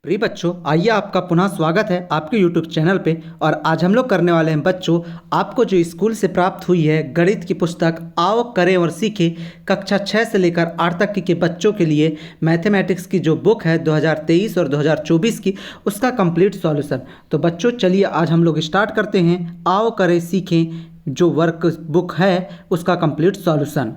प्रिय बच्चों, आइए आपका पुनः स्वागत है आपके YouTube चैनल पे। और आज हम लोग करने वाले हैं बच्चों, आपको जो स्कूल से प्राप्त हुई है गणित की पुस्तक आओ करें और सीखें कक्षा 6 से लेकर 8 तक के बच्चों के लिए मैथमेटिक्स की जो बुक है 2023 और 2024 की, उसका कंप्लीट सॉल्यूशन। तो बच्चों चलिए आज हम लोग स्टार्ट करते हैं आओ करें सीखें जो वर्क बुक है उसका कंप्लीट सॉल्यूशन।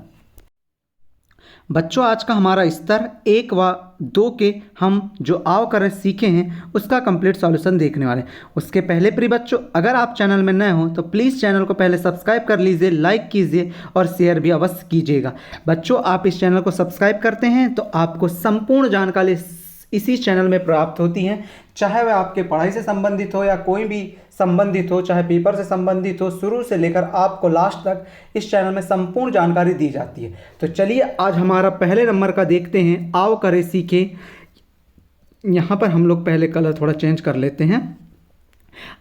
बच्चों आज का हमारा स्तर 1 व 2 के हम जो आओ करें सीखे हैं उसका कंप्लीट सॉल्यूशन देखने वाले हैं। उसके पहले प्रिय बच्चों, अगर आप चैनल में नए हो तो प्लीज़ चैनल को पहले सब्सक्राइब कर लीजिए, लाइक कीजिए और शेयर भी अवश्य कीजिएगा। बच्चों आप इस चैनल को सब्सक्राइब करते हैं तो आपको संपूर्ण जानकारी इसी चैनल में प्राप्त होती हैं, चाहे वह आपके पढ़ाई से संबंधित हो या कोई भी संबंधित हो, चाहे पेपर से संबंधित हो, शुरू से लेकर आपको लास्ट तक इस चैनल में संपूर्ण जानकारी दी जाती है। तो चलिए आज हमारा पहले नंबर का देखते हैं, आओ करें सीखें। यहाँ पर हम लोग पहले कलर थोड़ा चेंज कर लेते हैं।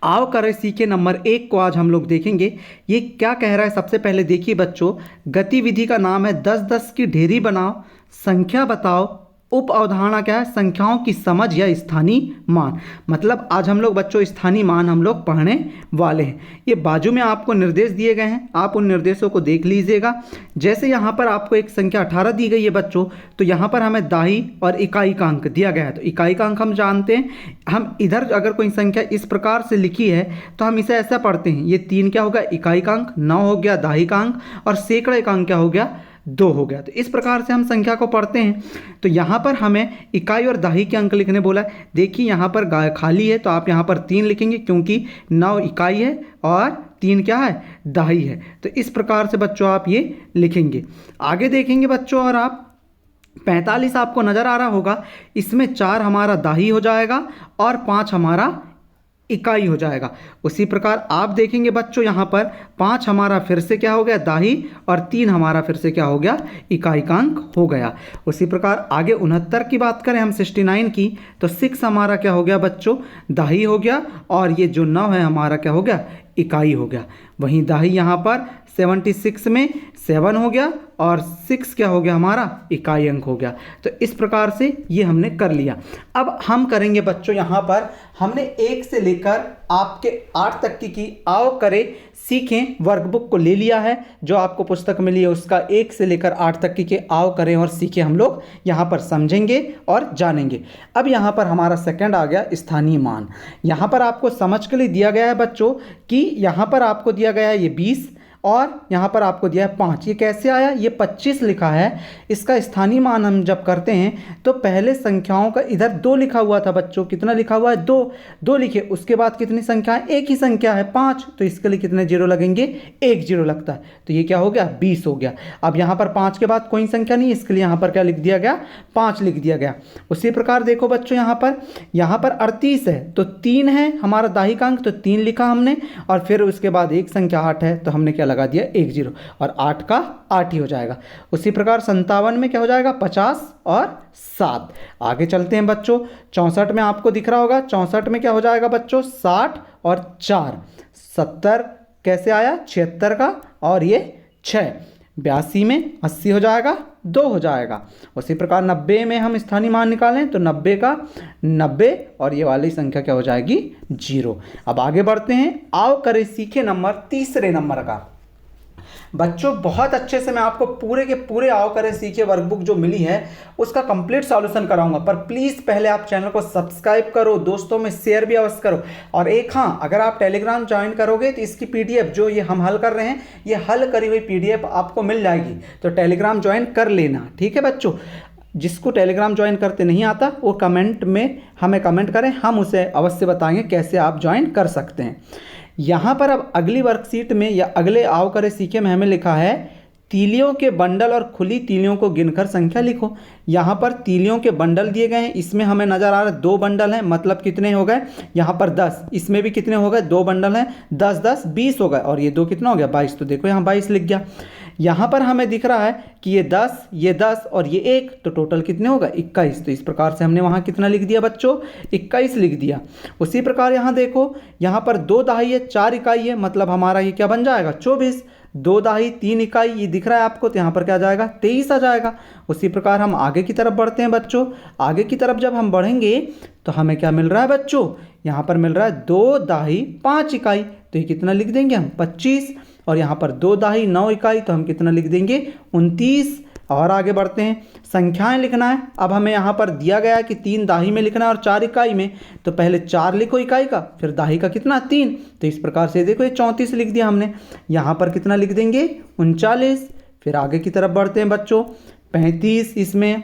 आओ करें सीखें नंबर 1 को आज हम लोग देखेंगे। ये क्या कह रहा है, सबसे पहले देखिए बच्चों, गतिविधि का नाम है 10-10 की ढेरी बनाओ, संख्या बताओ, उप अवधारणा क्या है, संख्याओं की समझ या स्थानीय मान। मतलब आज हम लोग बच्चों स्थानीय मान हम लोग पढ़ने वाले हैं। ये बाजू में आपको निर्देश दिए गए हैं, आप उन निर्देशों को देख लीजिएगा। जैसे यहाँ पर आपको एक संख्या 18 दी गई है बच्चों, तो यहाँ पर हमें दाही और इकाई का अंक दिया गया है। तो इकाई का अंक हम जानते हैं, हम इधर अगर कोई संख्या इस प्रकार से लिखी है तो हम इसे ऐसा पढ़ते हैं, ये 3 क्या होगा इकाई का अंक, 9 हो गया दाही का अंक और सैकड़े का अंक क्या हो गया 2 हो गया। तो इस प्रकार से हम संख्या को पढ़ते हैं। तो यहाँ पर हमें इकाई और दाही के अंक लिखने बोला है। देखिए यहाँ पर खाली है तो आप यहाँ पर 3 लिखेंगे क्योंकि 9 इकाई है और 3 क्या है दाही है। तो इस प्रकार से बच्चों आप ये लिखेंगे। आगे देखेंगे बच्चों, और आप 45 आपको नज़र आ रहा होगा, इसमें 4 हमारा दाही हो जाएगा और 5 हमारा इकाई हो जाएगा। उसी प्रकार आप देखेंगे बच्चों, यहाँ पर 5 हमारा फिर से क्या हो गया दाही और 3 हमारा फिर से क्या हो गया इकाई का अंक हो गया। उसी प्रकार आगे 69 की बात करें हम 69 की, तो 6 हमारा क्या हो गया बच्चों दाही हो गया और ये जो 9 है हमारा क्या हो गया इकाई हो गया। वहीं दाही यहाँ पर 76 में 7 हो गया और 6 क्या हो गया हमारा इकाई अंक हो गया। तो इस प्रकार से ये हमने कर लिया। अब हम करेंगे बच्चों, यहाँ पर हमने 1 से लेकर आपके 8 तक की आओ करें सीखें वर्कबुक को ले लिया है। जो आपको पुस्तक मिली है उसका 1 से लेकर 8 तक की आओ करें और सीखें हम लोग यहाँ पर समझेंगे और जानेंगे। अब यहाँ पर हमारा सेकंड आ गया स्थानीय मान। यहाँ पर आपको समझ के लिए दिया गया है बच्चों कि यहाँ पर आपको दिया गया है ये 20 और यहाँ पर आपको दिया है 5। ये कैसे आया, ये 25 लिखा है। इसका स्थानीय मान हम जब करते हैं तो पहले संख्याओं का इधर 2 लिखा हुआ था बच्चों, कितना लिखा हुआ है 2 लिखे। उसके बाद कितनी संख्या है, एक ही संख्या है 5, तो इसके लिए कितने जीरो लगेंगे 1 जीरो लगता है। तो ये क्या हो गया 20 हो गया। अब यहाँ पर 5 के बाद कोई संख्या नहीं, इसके लिए यहाँ पर क्या लिख दिया गया 5 लिख दिया गया। उसी प्रकार देखो बच्चों, यहाँ पर 38 है तो 3 है हमारा दाही का अंक, तो 3 लिखा हमने और फिर उसके बाद एक संख्या 8 है तो हमने क्या लगा दिया 1 जीरो और 8 का 8 ही हो जाएगा। उसी प्रकार 57 में क्या हो जाएगा 50 और 7। आगे चलते हैं बच्चों, 64 में आपको दिख रहा होगा, 64 में क्या हो जाएगा बच्चों 60 और 4। 70 कैसे आया 76 का और ये 6। 82 में 80 हो जाएगा 2 हो जाएगा। उसी प्रकार 90 में हम स्थानीय मान निकालें तो 90 का 90 और ये वाली संख्या क्या हो जाएगी 0। अब आगे बढ़ते हैं, आओ करें सीखे नंबर तीसरे नंबर का। बच्चों बहुत अच्छे से मैं आपको पूरे के पूरे आओ करें सीखे वर्कबुक जो मिली है उसका कंप्लीट सॉल्यूशन कराऊंगा, पर प्लीज़ पहले आप चैनल को सब्सक्राइब करो, दोस्तों में शेयर भी अवश्य करो। और एक हाँ, अगर आप टेलीग्राम ज्वाइन करोगे तो इसकी पीडीएफ जो ये हम हल कर रहे हैं, ये हल करी हुई पीडीएफ आपको मिल जाएगी। तो टेलीग्राम ज्वाइन कर लेना, ठीक है बच्चों। जिसको टेलीग्राम ज्वाइन करते नहीं आता वो कमेंट में हमें कमेंट करें, हम उसे अवश्य बताएंगे कैसे आप ज्वाइन कर सकते हैं। यहाँ पर अब अगली वर्कशीट में या अगले आओ करें सीखे में हमें लिखा है तीलियों के बंडल और खुली तीलियों को गिनकर संख्या लिखो। यहाँ पर तीलियों के बंडल दिए गए हैं, इसमें हमें नज़र आ रहा है 2 बंडल हैं, मतलब कितने हो गए यहाँ पर 10। इसमें भी कितने हो गए 2 बंडल हैं, 10 10 20 हो गए और ये 2 कितना हो गया 22। तो देखो यहाँ 22 लिख गया। यहाँ पर हमें दिख रहा है कि ये 10 और ये 1, तो टोटल कितने होगा 21। तो इस प्रकार से हमने वहाँ कितना लिख दिया बच्चों 21 लिख दिया। उसी प्रकार यहाँ देखो, यहाँ पर 2 दहाई है 4 इकाई है, मतलब हमारा ये क्या बन जाएगा 24। 2 दाही 3 इकाई, ये दिख रहा है आपको, तो यहाँ पर क्या आ जाएगा 23 आ जाएगा। उसी प्रकार हम आगे की तरफ बढ़ते हैं बच्चों। आगे की तरफ जब हम बढ़ेंगे तो हमें क्या मिल रहा है बच्चों, यहाँ पर मिल रहा है 2 दाही 5 इकाई, तो ये कितना लिख देंगे हम 25। और यहाँ पर 2 दाही 9 इकाई, तो हम कितना लिख देंगे 29। और आगे बढ़ते हैं, संख्याएं लिखना है। अब हमें यहाँ पर दिया गया है कि 3 दाही में लिखना है और 4 इकाई में, तो पहले 4 लिखो इकाई का, फिर दाही का कितना 3, तो इस प्रकार से देखो ये 34 लिख दिया हमने। यहाँ पर कितना लिख देंगे 39। फिर आगे की तरफ बढ़ते हैं बच्चों, 35 इसमें,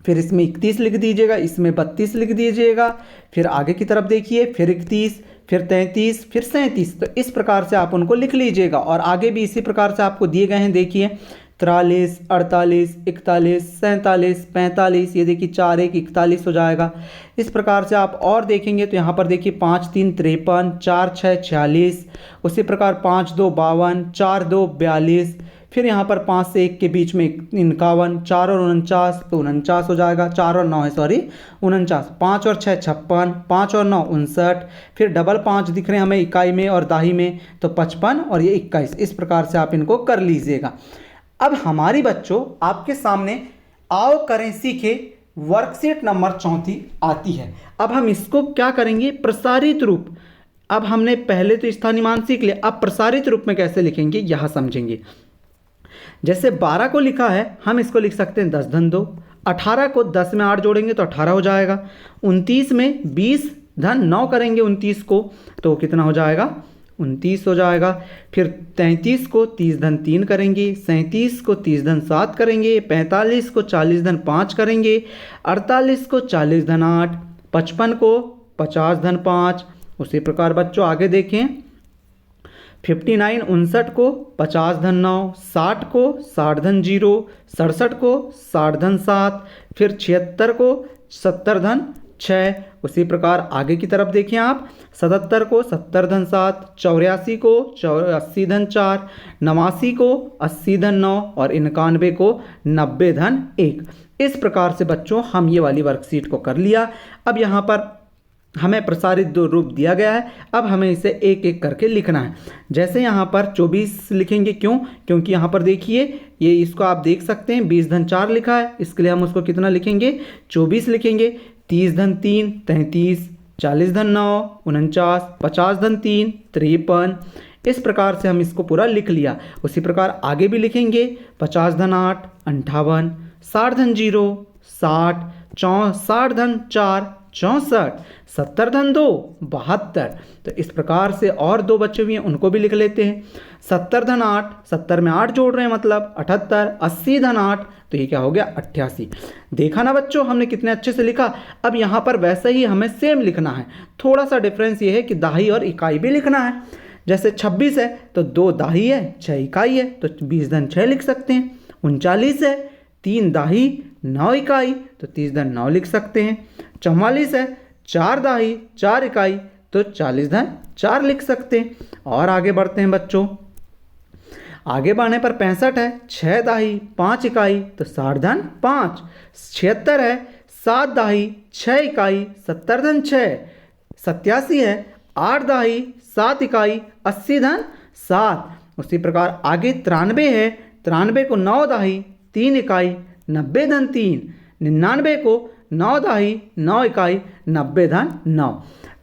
फिर इसमें 31 लिख दीजिएगा, इसमें 32 लिख दीजिएगा। फिर आगे की तरफ देखिए, फिर 31, फिर 33, फिर 37, तो इस प्रकार से आप उनको लिख लीजिएगा। और आगे भी इसी प्रकार से आपको दिए गए हैं, देखिए 43, 48, 41, 47, 45, ये देखिए 4 1 41 हो जाएगा। इस प्रकार से आप और देखेंगे तो यहाँ पर देखिए 5 3 53, 4 6 46, उसी प्रकार 5 2 52, 4 2 42, फिर यहाँ पर 5 से 1 के बीच में 51, 4 और 49, तो 49 हो जाएगा, 4 और 9 है सॉरी 49, 5 और 6 56, 5 और 9 59, फिर डबल 5 दिख रहे हैं हमें इकाई में और दाही में, तो 55 और ये 21। इस प्रकार से आप इनको कर लीजिएगा। अब हमारी बच्चों आपके सामने आओ करें सीखे वर्कशीट नंबर 34 आती है। अब हम इसको क्या करेंगे, प्रसारित रूप। अब हमने पहले तो स्थानीय मान सीख लिया, अब प्रसारित रूप में कैसे लिखेंगे यह समझेंगे। जैसे 12 को लिखा है, हम इसको लिख सकते हैं 10 धन 2। 18 को 10 में 8 जोड़ेंगे तो 18 हो जाएगा। 29 में 20 धन 9 करेंगे 29 को, तो कितना हो जाएगा 29 हो जाएगा। फिर 33 को 30 धन 3 करेंगे, 37 को 30 धन 7 करेंगे, 45 को 40 धन 5 करेंगे, 48 को 40 धन 8, 55 को 50 धन 5। उसी प्रकार बच्चों आगे देखें, 59 59 को 50 धन 9, 60 को 60 धन 0, 67 को 60 धन 7, फिर 76 को 70 धन 6। उसी प्रकार आगे की तरफ देखिए आप, 77 को 70 धन 7, 84 को 80 धन 4, 89 को 80 धन 9 और 91 को 90 धन 1। इस प्रकार से बच्चों हम ये वाली वर्कशीट को कर लिया। अब यहाँ पर हमें प्रसारित 2 रूप दिया गया है, अब हमें इसे एक एक करके लिखना है। जैसे यहाँ पर 24 लिखेंगे, क्यों, क्योंकि यहाँ पर देखिए ये इसको आप देख सकते हैं 20 धन 4 लिखा है, इसके लिए हम उसको कितना लिखेंगे 24 लिखेंगे। 30 धन 3 33, 40 धन 9 49, 50 धन 3 53। इस प्रकार से हम इसको पूरा लिख लिया। उसी प्रकार आगे भी लिखेंगे, 50 धन 8 58, 60 धन 0 60, 60 धन 4 64, 70 धन 2 72। तो इस प्रकार से और 2 बच्चे भी हैं, उनको भी लिख लेते हैं। 70 धन 8, 70 में 8 जोड़ रहे हैं मतलब 78, 80 धन 8, तो ये क्या हो गया 88। देखा ना बच्चों हमने कितने अच्छे से लिखा। अब यहाँ पर वैसे ही हमें सेम लिखना है, थोड़ा सा डिफरेंस ये है कि दाही और इकाई भी लिखना है। जैसे 26 है तो 2 दाही है 6 इकाई है, तो 20 धन 6 लिख सकते हैं। 39 है 3 दाही 9 इकाई, तो 30 धन 9 लिख सकते हैं। 44 है 4 दाही 4 इकाई, तो 40 धन 4 लिख सकते हैं। और आगे बढ़ते हैं बच्चों, आगे बढ़ने पर 65 है 6 दाही 5 इकाई, तो 60 धन 5। 76 है 7 दाही 6 इकाई, 70 धन 6। 87 है 8 दाही 7 इकाई, 80 धन 7। उसी प्रकार आगे 93 है, 93 को 9 दाही 3 इकाई, 90 धन 3। 99 को 9 दाही 9 इकाई, 90 धन 9।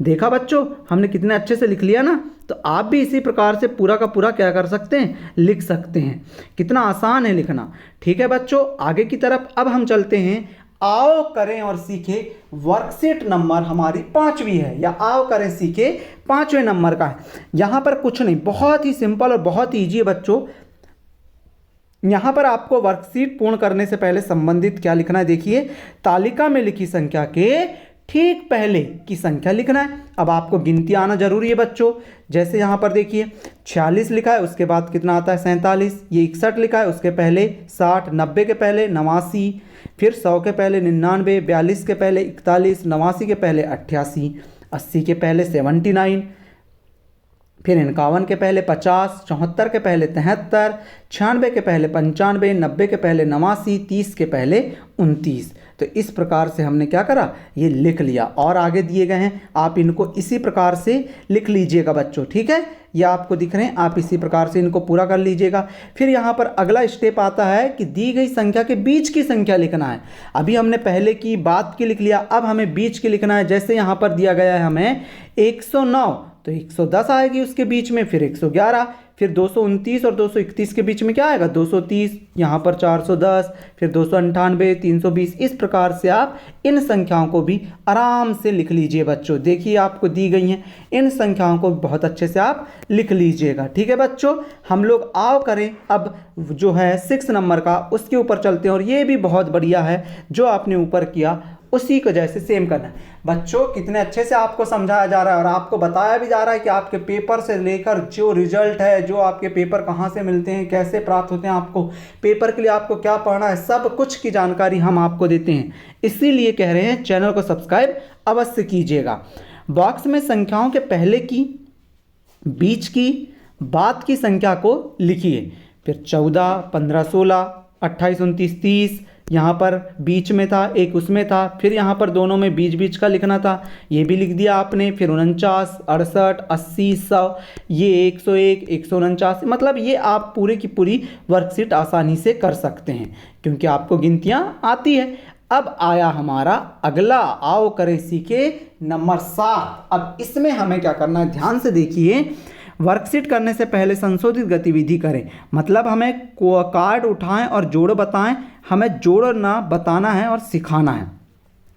देखा बच्चों हमने कितने अच्छे से लिख लिया ना। तो आप भी इसी प्रकार से पूरा का पूरा क्या कर सकते हैं, लिख सकते हैं। कितना आसान है लिखना। ठीक है बच्चों, आगे की तरफ अब हम चलते हैं। आओ करें और सीखे वर्कशीट नंबर हमारी 5वीं है, या आओ करें सीखे 5वें नंबर का है। यहाँ पर कुछ नहीं, बहुत ही सिंपल और बहुत ही ईजी है बच्चों। यहाँ पर आपको वर्कशीट पूर्ण करने से पहले संबंधित क्या लिखना है, देखिए तालिका में लिखी संख्या के ठीक पहले की संख्या लिखना है। अब आपको गिनती आना जरूरी है बच्चों। जैसे यहाँ पर देखिए 46 लिखा है, उसके बाद कितना आता है 47, ये 61 लिखा है, उसके पहले 60, 90 के पहले 89, फिर 100 के पहले 99, 42 के पहले 41, 89 के पहले 88, 80 के पहले 79, फिर 51 के पहले 50, 74 के पहले 73, 96 के पहले 95, 90 के पहले 89, 30 के पहले 29। तो इस प्रकार से हमने क्या करा, ये लिख लिया और आगे दिए गए हैं, आप इनको इसी प्रकार से लिख लीजिएगा बच्चों, ठीक है। ये आपको दिख रहे हैं, आप इसी प्रकार से इनको पूरा कर लीजिएगा। फिर यहाँ पर अगला स्टेप आता है कि दी गई संख्या के बीच की संख्या लिखना है। अभी हमने पहले की बात की लिख लिया, अब हमें बीच की लिखना है। जैसे यहाँ पर दिया गया है हमें 109, तो 110 आएगी उसके बीच में, फिर 111, फिर 229 और 231 के बीच में क्या आएगा 230, यहाँ पर 410, फिर 298, 320। इस प्रकार से आप इन संख्याओं को भी आराम से लिख लीजिए बच्चों। देखिए आपको दी गई हैं, इन संख्याओं को बहुत अच्छे से आप लिख लीजिएगा, ठीक है बच्चों। हम लोग आओ करें अब जो है 6 नंबर का, उसके ऊपर चलते हैं। और ये भी बहुत बढ़िया है, जो आपने ऊपर किया उसी को जैसे सेम करना है। बच्चों कितने अच्छे से आपको समझाया जा रहा है और आपको बताया भी जा रहा है कि आपके पेपर से लेकर जो रिजल्ट है, जो आपके पेपर कहाँ से मिलते हैं, कैसे प्राप्त होते हैं, आपको पेपर के लिए आपको क्या पढ़ना है, सब कुछ की जानकारी हम आपको देते हैं। इसीलिए कह रहे हैं चैनल को सब्सक्राइब अवश्य कीजिएगा। बॉक्स में संख्याओं के पहले की, बीच की, बाद की संख्या को लिखिए। फिर 14, 15, 16, 28, 29, 30 यहाँ पर बीच में था, एक उसमें था, फिर यहाँ पर दोनों में बीच बीच का लिखना था, ये भी लिख दिया आपने। फिर 49, 68, 80, 100, ये 101, 149, मतलब ये आप पूरे की पूरी वर्कशीट आसानी से कर सकते हैं क्योंकि आपको गिनतियाँ आती है। अब आया हमारा अगला, आओ करें सीखे नंबर 7। अब इसमें हमें क्या करना है, ध्यान से देखिए। वर्कशीट करने से पहले संशोधित गतिविधि करें, मतलब हमें कार्ड उठाएं और जोड़ बताएं, हमें जोड़ना बताना है और सिखाना है।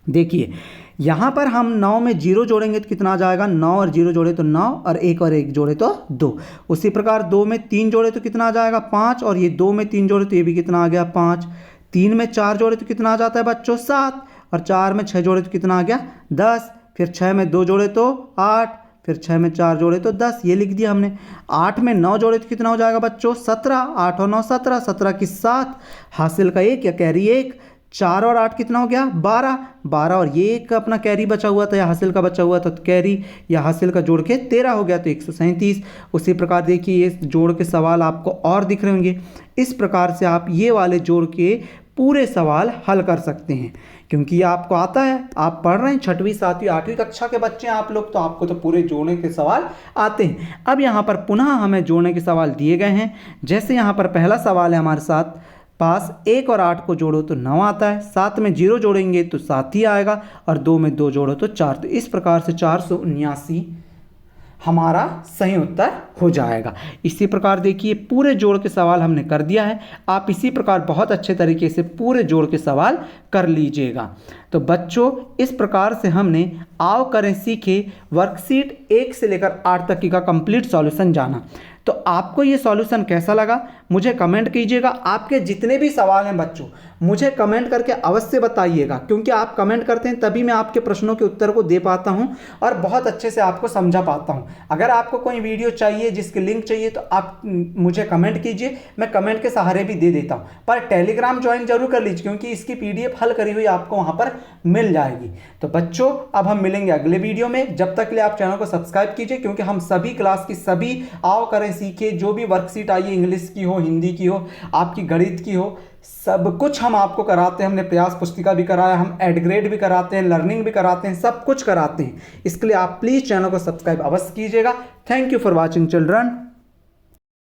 देखिए यहाँ पर हम 9 में 0 जोड़ेंगे तो कितना आ जाएगा, 9 और 0 जोड़े तो 9, और 1 और 1 जोड़े तो 2। उसी प्रकार 2 में 3 जोड़े तो कितना आ जाएगा 5, और ये 2 में 3 जोड़े तो ये भी कितना आ गया 5। 3 में 4 जोड़े तो कितना आ जाता है बच्चों 7, और 4 में 6 जोड़े तो कितना आ गया 10। फिर 6 में 2 जोड़े तो 8, फिर 6 में 4 जोड़े तो 10, ये लिख दिया हमने। 8 में 9 जोड़े तो कितना हो जाएगा बच्चों 17, 8 और 9 17, 17 की 7, हासिल का 1 या कैरी 1, 4 और 8 कितना हो गया 12, 12 और ये एक अपना कैरी बचा हुआ था या हासिल का बचा हुआ था, तो कैरी या हासिल का जोड़ के 13 हो गया, तो 137। उसी प्रकार देखिए ये जोड़ के सवाल आपको और दिख रहे होंगे। इस प्रकार से आप ये वाले जोड़ के पूरे सवाल हल कर सकते हैं क्योंकि ये आपको आता है, आप पढ़ रहे हैं 6वीं 7वीं 8वीं कक्षा के बच्चे हैं आप लोग, तो आपको तो पूरे जोड़ने के सवाल आते हैं। अब यहाँ पर पुनः हमें जोड़ने के सवाल दिए गए हैं। जैसे यहाँ पर पहला सवाल है हमारे साथ पास, 1 और 8 को जोड़ो तो 9 आता है, 7 में 0 जोड़ेंगे तो 7 ही आएगा, और 2 में 2 जोड़ो तो 4। तो इस प्रकार से 479 हमारा सही उत्तर हो जाएगा। इसी प्रकार देखिए पूरे जोड़ के सवाल हमने कर दिया है। आप इसी प्रकार बहुत अच्छे तरीके से पूरे जोड़ के सवाल कर लीजिएगा। तो बच्चों इस प्रकार से हमने आओ करें सीखे वर्कशीट 1 से लेकर 8 तक की का कंप्लीट सॉल्यूशन जाना। तो आपको ये सॉल्यूशन कैसा लगा मुझे कमेंट कीजिएगा। आपके जितने भी सवाल हैं बच्चों मुझे कमेंट करके अवश्य बताइएगा, क्योंकि आप कमेंट करते हैं तभी मैं आपके प्रश्नों के उत्तर को दे पाता हूं और बहुत अच्छे से आपको समझा पाता हूं। अगर आपको कोई वीडियो चाहिए जिसकी लिंक चाहिए तो आप मुझे कमेंट कीजिए, मैं कमेंट के सहारे भी दे देता हूं। पर टेलीग्राम ज्वाइन जरूर कर लीजिए क्योंकि इसकी PDF हल करी हुई आपको वहां पर मिल जाएगी। तो बच्चों अब हम मिलेंगे अगले वीडियो में, जब तक के लिए आप चैनल को सब्सक्राइब कीजिए क्योंकि हम सभी क्लास की सभी आओ करें सीखे जो भी वर्कशीट आई है, इंग्लिश की हो, हिंदी की हो, आपकी गणित की हो, सब कुछ हम आपको कराते हैं। हमने प्रयास पुस्तिका भी कराया, हम एड ग्रेड भी कराते हैं, लर्निंग भी कराते हैं, सब कुछ कराते हैं। इसके लिए आप प्लीज़ चैनल को सब्सक्राइब अवश्य कीजिएगा। Thank you for watching children.